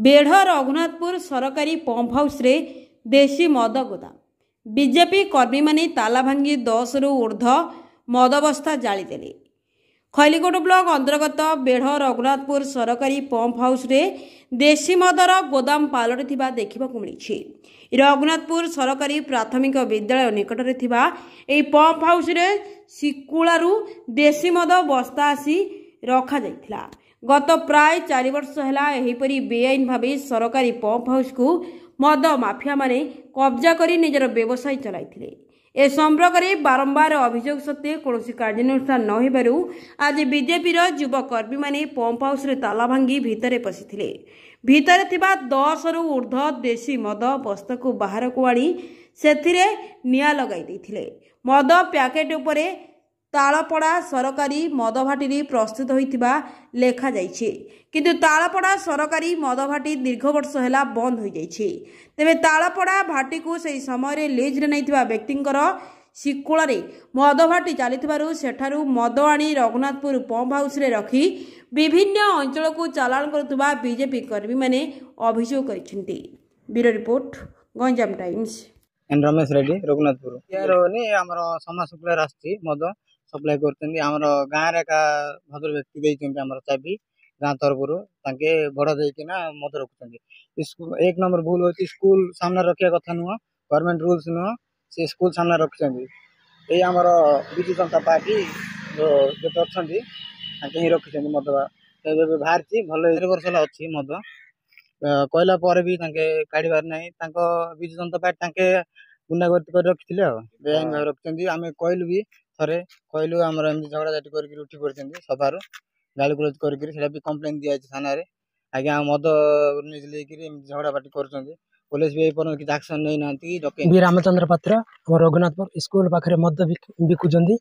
बेढ़ रघुनाथपुर सरकारी pump house रे देशी मद गोदाम बीजेपी कर्मी माने ताला भांगी 10 रु ऊर्ध मद बस्ता जालीदेले। खैलीकोट ब्लॉक अंतर्गत बेढ़ रघुनाथपुर सरकारी पंप हाउस रे देशी मदर गोदाम पालटिथिबा देखिबाकु मिलिछि। रघुनाथपुर सरकारी प्राथमिक विद्यालय निकटरे थिबा एई पंप हाउस रे सिकुलारू देशी मद बस्ता आसी रखा जाइथिला। गत प्राय 4 वर्ष है एहीपरी बेआईन भावे सरकारी पंप हाउस को मद माफिया माने कब्जा करी निजर व्यवसाय चलाइथिले। ए संपर्क में बारंबार अभियोग सत्वे कौन कार्यानुष्ठान न होबारु आज बीजेपी युव कर्मी माने पंप हाउस रे ताला भांगी भितरे पशिथिले। भितरे थिबा 10 रु ऊर्ध देशी मद बस्ता को बाहर को आनी सेथिरे निया लगाई दैथिले। मद पैकेट उपरे तालपड़ा सरकारी मद भाटी प्रस्तुत होइतिबा लेखा जाइछि, किंतु तालपड़ा सरकारी मद भाटी दीर्घ वर्ष है बंद हो जाइछि। तेबे तालपड़ा भाटी को सही समय लीज रे नैथिबा व्यक्तिंकर सिकुलारे मद भाटी चलिथिबारु सेठारु मद आनी रघुनाथपुर पंप हाउस रे रखी विभिन्न अंचल को चालान करुवा बीजेपी कर्मी माने अभियोग करिसेंती। Bureau report, Ganjam Times. Ramesh Reddy Raghunathpur यार हमर समाज सप्लायर आछि मद सप्लाई करते गाँव रे का भद्र व्यक्ति देते चाबी गाँव तरफ ताके भड़ा देना मद रखुच्च। एक नंबर भूल होती स्कूल सामने रखा कथा नुह, गवर्नमेंट रूल्स नुह, से स्कूल सामने रखिंट। ये आमर विजु जनता पार्टी जो अच्छा रखिंट मद बाहर भल 1 वर्ष अच्छी मद कहला पर भी काढ़ार ना विजु जनता पार्टी गुंडागर्दी कर रखी बेआईन भाव रखिंट। आम कहलु भी थे कहलु आम झगड़ा झाटी कर उठी पड़ते सभार गाली गुलज कर कम्प्लेन दिया थाना आज्ञा मद झगड़ा बाटी कर पुलिस भी किसी एक्शन नहीं ना। रामचंद्र पात्र रघुनाथपुर स्कूल पाखे मद बिकुंट।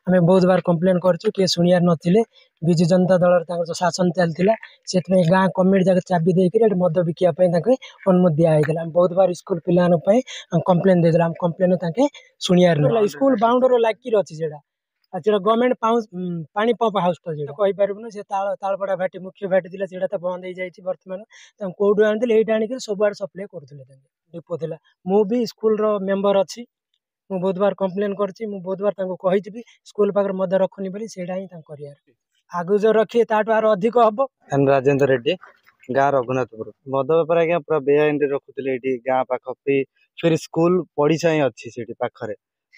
आम बहुत बार कम्प्लेन करूँ किए शुणियार नथिले। विजु जनता दल शासन चलता से गाँ कमिटी जगह चाबी देकर मद बिकापी अनुमति दिखाई। बहुत बार स्कूल पिला कम्प्लेन देदेला कम्प्लेन शुणियार स्कूल बाउंडर लागिक अच्छी गवर्नमेंट पानी पंप हाउस तो कहींपारूँ से तालपड़ा भाटी मुख्य भाटी थी तो बंद हो जाए। बर्तमान कौटू आनी ये आणिक सब आड़े सप्लाई करुले डिपो थी। मुझे स्कूल मेम्बर अच्छी बहुत बार कम्प्लेन करची बहुत बार कही स्कूल पाखे मद रखुनी बोली से आगु जो रखिए तार अधिक हम। राजेंद्र रेड्डी गाँ रघुनाथपुर मद बेपार आज्ञा पूरा बेआईन रखुले गाँ पाख फिर स्कूल पड़ीसा ही अच्छी से पाखे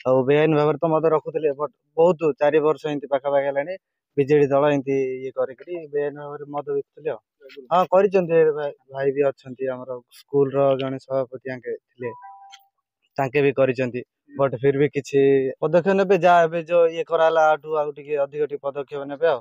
और बेआईन भाव तो मद रखुले बहुत 4 वर्ष एमती पाखापाखि है बीजेडी दल एमती ये बेआईन भाव मद बिकुले। हाँ कर भाई भी अच्छा स्कूल जड़े सभापति थे भी कर बट फिर भी किसी पदक्षेप ने जहाँ जो ये कराला अधिक पदक्षेप ने।